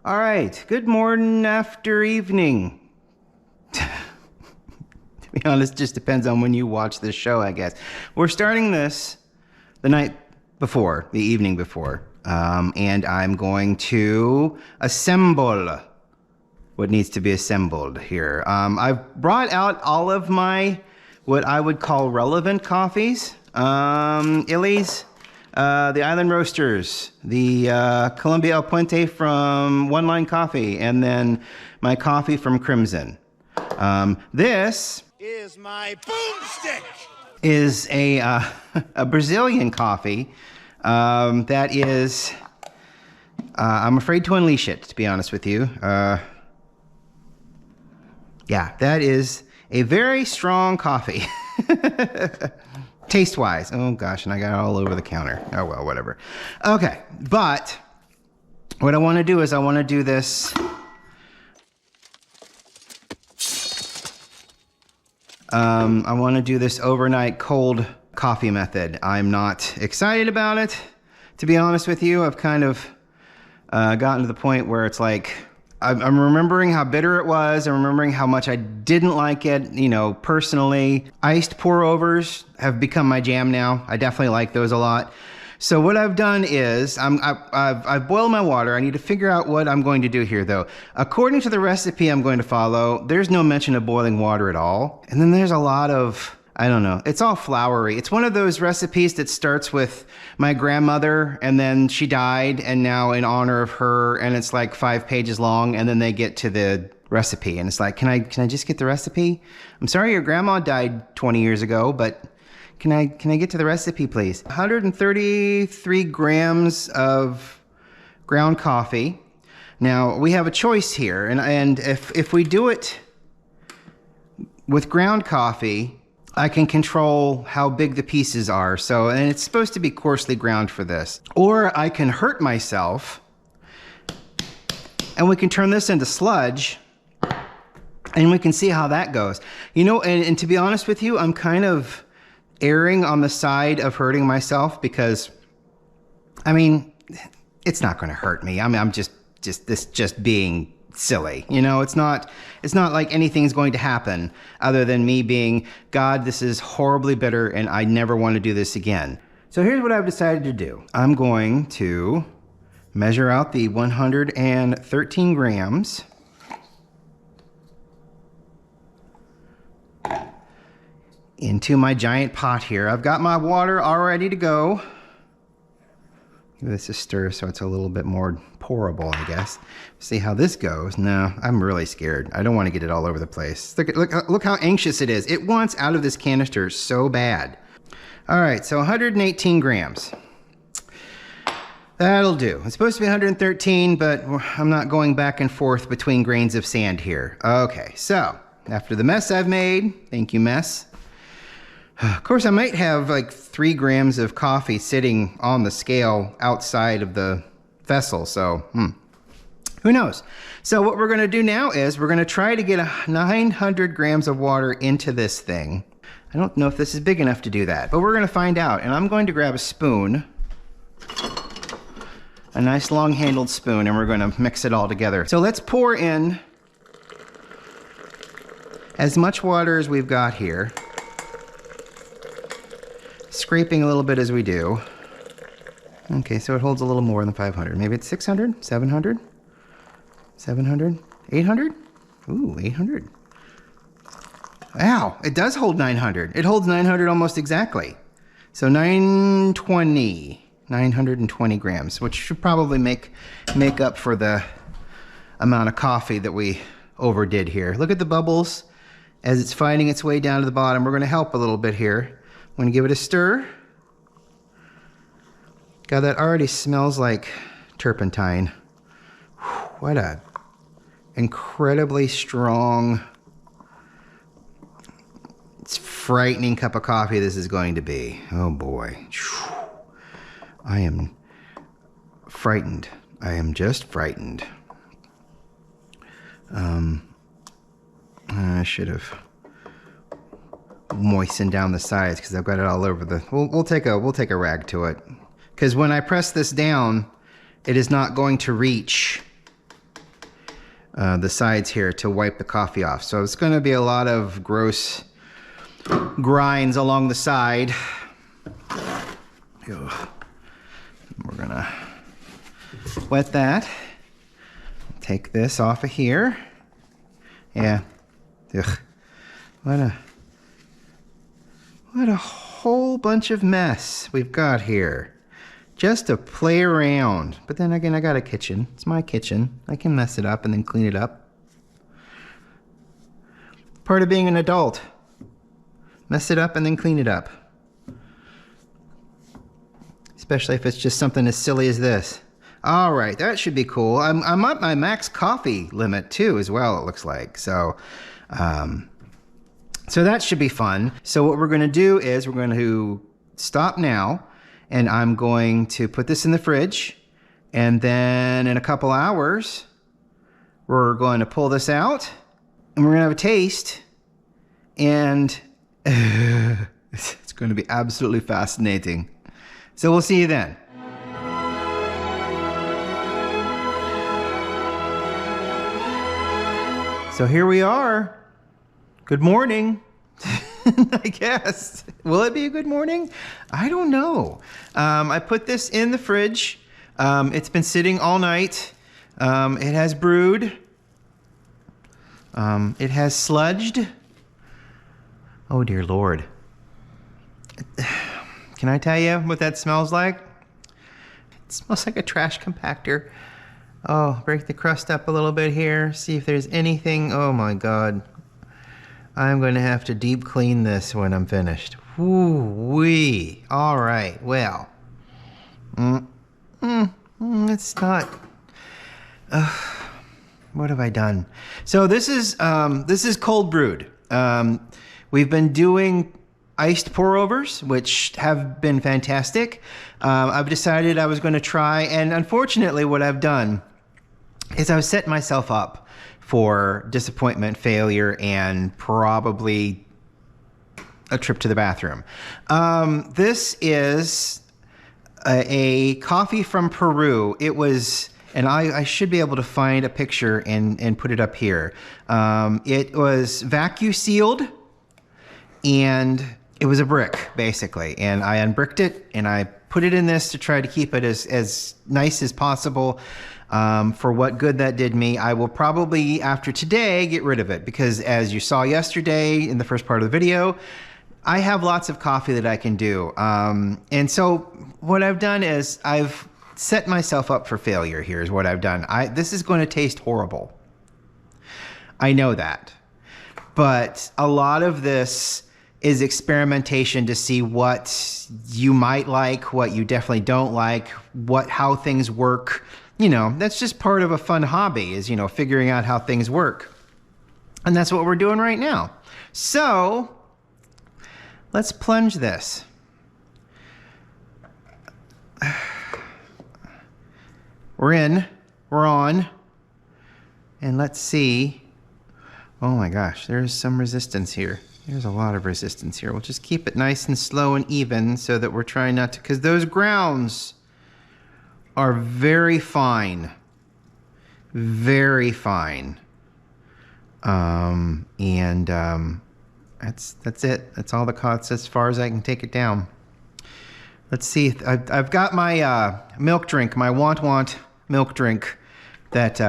All right, good morning, after evening. To be honest, just depends on when you watch this show, I guess. We're starting this the night before, the evening before, and I'm going to assemble what needs to be assembled here. I've brought out all of my, what I would call relevant coffees. Illy's, the Island Roasters, the Columbia El Puente from One Line Coffee, and then my coffee from Crimson. This is my boomstick. Is a Brazilian coffee that is, I'm afraid to unleash it, to be honest with you. Yeah, that is a very strong coffee. Taste-wise. Oh, gosh, and I got it all over the counter. Oh, well, whatever. Okay, but what I want to do is I want to do this. I want to do this overnight cold coffee method. I'm not excited about it, to be honest with you. I've kind of gotten to the point where it's like, I'm remembering how bitter it was. I'm remembering how much I didn't like it, you know, personally. Iced pour-overs have become my jam now. I definitely like those a lot. So what I've done is I've boiled my water. I need to figure out what I'm going to do here, though. According to the recipe I'm going to follow, there's no mention of boiling water at all. And then there's a lot of, I don't know, it's all floury. It's one of those recipes that starts with my grandmother, and then she died, and now in honor of her, and it's like 5 pages long, and then they get to the recipe, and it's like, can I just get the recipe? I'm sorry your grandma died 20 years ago, but can I get to the recipe, please? 133 grams of ground coffee. Now, we have a choice here, and if we do it with ground coffee, I can control how big the pieces are. So, and it's supposed to be coarsely ground for this. Or I can hurt myself, and we can turn this into sludge, and we can see how that goes. You know, and to be honest with you, I'm kind of erring on the side of hurting myself because, I mean, it's not going to hurt me. I'm just being silly. You know, it's not like anything's going to happen other than me being, God, this is horribly bitter and I never want to do this again. So here's what I've decided to do. I'm going to measure out the 113 grams. Into my giant pot here. I've got my water all ready to go. Give this a stir so it's a little bit more pourable, I guess. See how this goes. No, I'm really scared. I don't want to get it all over the place. Look how anxious it is. It wants out of this canister so bad. All right, so 118 grams. That'll do. It's supposed to be 113, but I'm not going back and forth between grains of sand here. Okay, so after the mess I've made, thank you, mess. Of course, I might have like 3 grams of coffee sitting on the scale outside of the vessel, so who knows? So what we're going to do now is we're going to try to get 900 grams of water into this thing. I don't know if this is big enough to do that, but we're going to find out. And I'm going to grab a spoon, a nice long-handled spoon, and we're going to mix it all together. So let's pour in as much water as we've got here. Scraping a little bit as we do. Okay, so it holds a little more than 500. Maybe it's 600, 700, 700, 800? Ooh, 800. Wow, it does hold 900. It holds 900 almost exactly. So 920 grams, which should probably make up for the amount of coffee that we overdid here. Look at the bubbles as it's finding its way down to the bottom. We're going to help a little bit here. I'm going to give it a stir. God, that already smells like turpentine. What a incredibly strong, it's frightening cup of coffee this is going to be. Oh boy. I am frightened. I am just frightened. I should have moisten down the sides because I've got it all over the. We'll take a rag to it, because when I press this down, it is not going to reach the sides here to wipe the coffee off. So it's going to be a lot of gross grinds along the side. We're going to wet that. Take this off of here. Yeah. Ugh. What a whole bunch of mess we've got here. Just to play around. But then again, I got a kitchen. It's my kitchen. I can mess it up and then clean it up. Part of being an adult. Mess it up and then clean it up. Especially if it's just something as silly as this. All right, that should be cool. I'm at my max coffee limit too, as well, it looks like. So that should be fun. So what we're going to do is we're going to stop now, and I'm going to put this in the fridge, and then in a couple hours, we're going to pull this out, and we're going to have a taste, and it's going to be absolutely fascinating. So we'll see you then. So here we are. Good morning. I guess. Will it be a good morning? I don't know. I put this in the fridge. It's been sitting all night. It has brewed. It has sludged. Oh dear Lord. Can I tell you what that smells like? It smells like a trash compactor. Oh, break the crust up a little bit here. See if there's anything. Oh my God. I'm going to have to deep clean this when I'm finished. Woo-wee. All right, well. It's not. What have I done? So this is cold brewed. We've been doing iced pour-overs, which have been fantastic. I've decided I was going to try, and unfortunately what I've done is I've set myself up for disappointment, failure, and probably a trip to the bathroom. This is a coffee from Peru. It was, and I should be able to find a picture and put it up here. It was vacuum sealed, and it was a brick, basically. And I unbricked it, and I put it in this to try to keep it as nice as possible. For what good that did me. I will probably, after today, get rid of it, because as you saw yesterday in the first part of the video, I have lots of coffee that I can do. And so what I've done is I've set myself up for failure. Here's what I've done. This is going to taste horrible. I know that. But a lot of this is experimentation to see what you might like, what you definitely don't like, how things work. You know, that's just part of a fun hobby, is, you know, figuring out how things work. And that's what we're doing right now. So let's plunge this. We're in, we're on, and let's see. Oh my gosh, there's some resistance here. There's a lot of resistance here. We'll just keep it nice and slow and even so that we're trying not to, because those grounds are very fine. Very fine. That's it. That's all the cuts as far as I can take it down. Let's see. I've got my milk drink, my want milk drink. That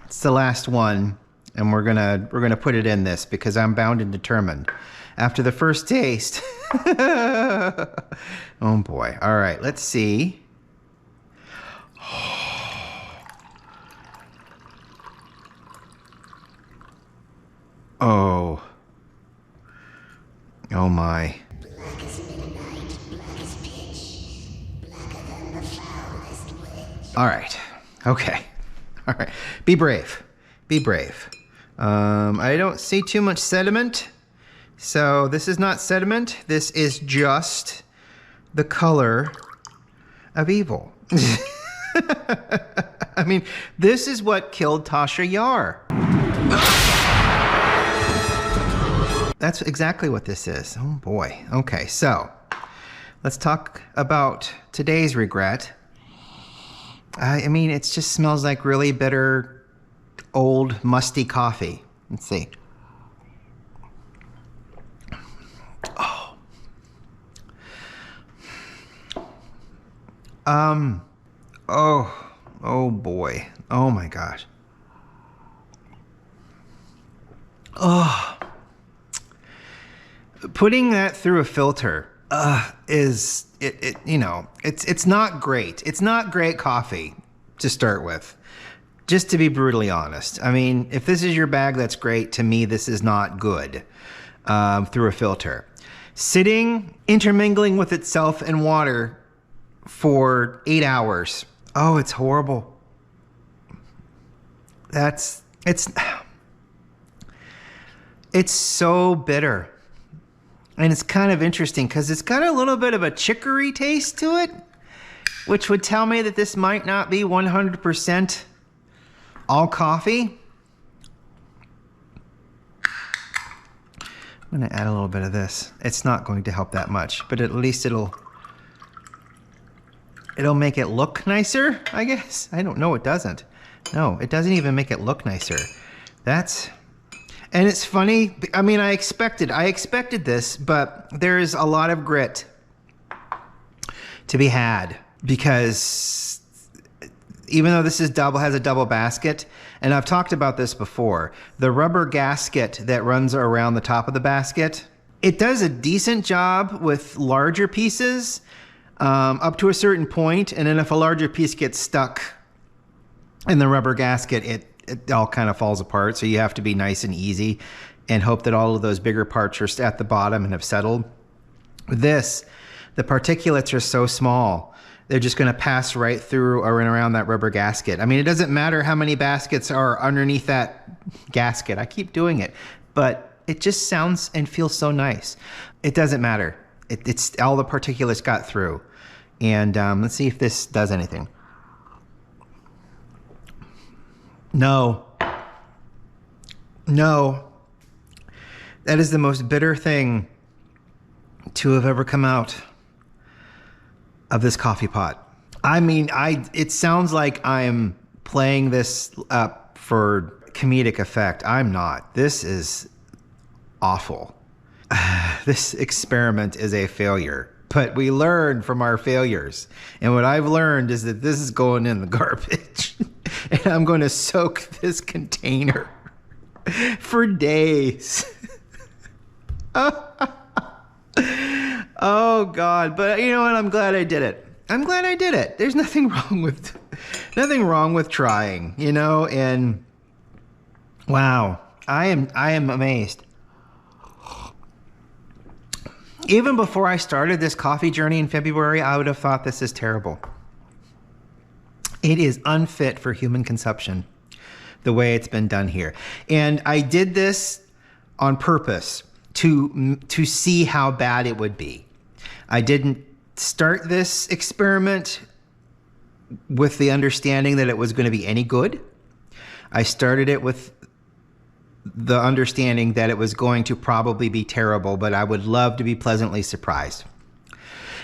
it's the last one, and we're gonna put it in this because I'm bound and determined. After the first taste. Oh boy. All right. Let's see. Oh. Oh my. Black as midnight, black as pitch, blacker than the foulest witch. All right. Okay. All right. Be brave. Be brave. I don't see too much sediment. So this is not sediment. This is just the color of evil. I mean, this is what killed Tasha Yar. That's exactly what this is. Oh boy. Okay, so let's talk about today's regret. I mean, it just smells like really bitter old musty coffee. Let's see. Oh boy. Oh my gosh. Oh. Putting that through a filter is it's not great. It's not great coffee to start with. Just to be brutally honest. I mean, if this is your bag, that's great. To me, this is not good through a filter. Sitting, intermingling with itself in water for 8 hours. Oh, it's horrible. It's so bitter. And it's kind of interesting because it's got a little bit of a chicory taste to it, which would tell me that this might not be 100% all coffee. I'm going to add a little bit of this. It's not going to help that much, but at least it'll make it look nicer, I guess. I don't know, it doesn't. No, it doesn't even make it look nicer. And it's funny, I mean, I expected this, but there's a lot of grit to be had because even though this has a double basket, and I've talked about this before, the rubber gasket that runs around the top of the basket, it does a decent job with larger pieces up to a certain point, and then if a larger piece gets stuck in the rubber gasket, it all kind of falls apart. So you have to be nice and easy and hope that all of those bigger parts are at the bottom and have settled. With this, the particulates are so small, they're just going to pass right through or in around that rubber gasket. I mean, it doesn't matter how many baskets are underneath that gasket. I keep doing it, but it just sounds and feels so nice. It doesn't matter. It's all the particulates got through. And let's see if this does anything. No. That is the most bitter thing to have ever come out of this coffee pot. I mean, it sounds like I'm playing this up for comedic effect. I'm not. This is awful. This experiment is a failure. But we learn from our failures. And what I've learned is that this is going in the garbage. And I'm going to soak this container for days. Oh God. But you know what? I'm glad I did it. There's nothing wrong with trying, you know, and wow. I am amazed. Even before I started this coffee journey in February, I would have thought this is terrible. It is unfit for human consumption, the way it's been done here. And I did this on purpose to see how bad it would be. I didn't start this experiment with the understanding that it was going to be any good. I started it with the understanding that it was going to probably be terrible, but I would love to be pleasantly surprised.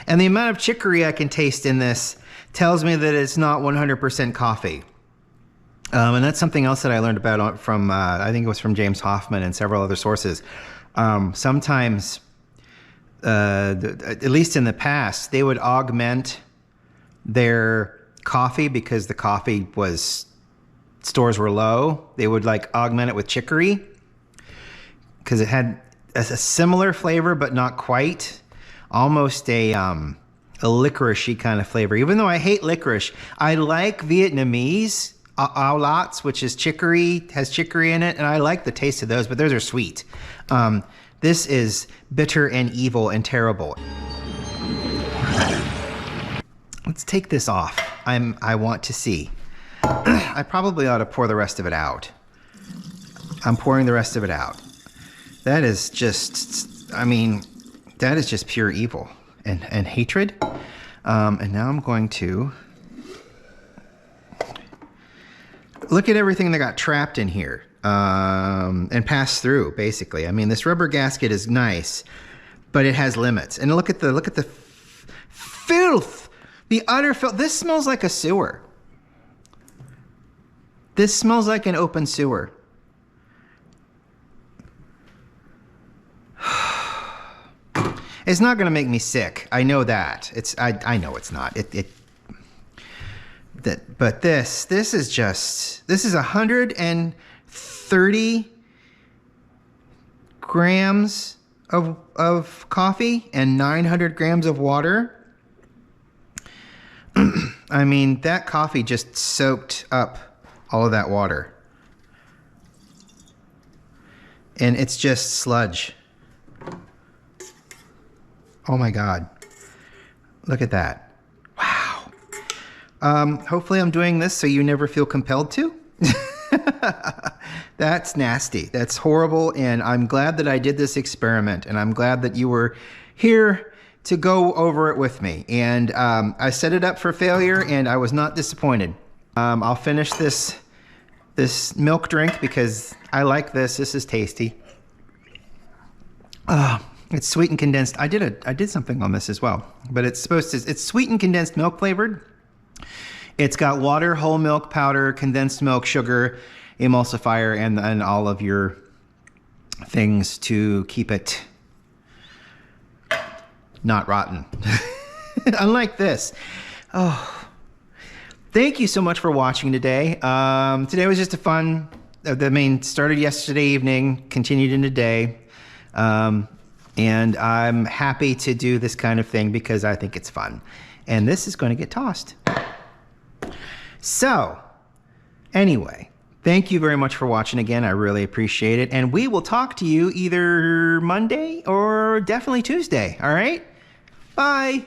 And the amount of chicory I can taste in this tells me that it's not 100% coffee. And that's something else that I learned about from, I think it was from James Hoffman and several other sources. Sometimes, at least in the past, they would augment their coffee because the stores were low. They would augment it with chicory because it had a similar flavor, but not quite. Almost a licorice-y kind of flavor. Even though I hate licorice, I like Vietnamese ao lots, which is has chicory in it, and I like the taste of those, but those are sweet. This is bitter and evil and terrible. Let's take this off. I want to see. I probably ought to pour the rest of it out. I'm pouring the rest of it out. That is just pure evil and hatred. And now I'm going to look at everything that got trapped in here and passed through, basically. I mean, this rubber gasket is nice, but it has limits. And look at the filth, the utter filth. This smells like a sewer. This smells like an open sewer. It's not going to make me sick. I know that. I know it's not. But this is 130 grams of coffee and 900 grams of water. I mean, that coffee just soaked up all of that water. And it's just sludge. Oh my God. Look at that. Wow. Hopefully I'm doing this so you never feel compelled to. That's nasty. That's horrible. And I'm glad that I did this experiment. And I'm glad that you were here to go over it with me. And I set it up for failure and I was not disappointed. I'll finish this milk drink because I like this. This is tasty. It's sweet and condensed. I did something on this as well, but it's sweet and condensed milk flavored. It's got water, whole milk powder, condensed milk, sugar, emulsifier, and all of your things to keep it not rotten. Unlike this. Oh, thank you so much for watching today. Today was just a fun, started yesterday evening, continued into today. And I'm happy to do this kind of thing because I think it's fun. And this is going to get tossed. So, anyway, thank you very much for watching again. I really appreciate it. And we will talk to you either Monday or definitely Tuesday. All right? Bye.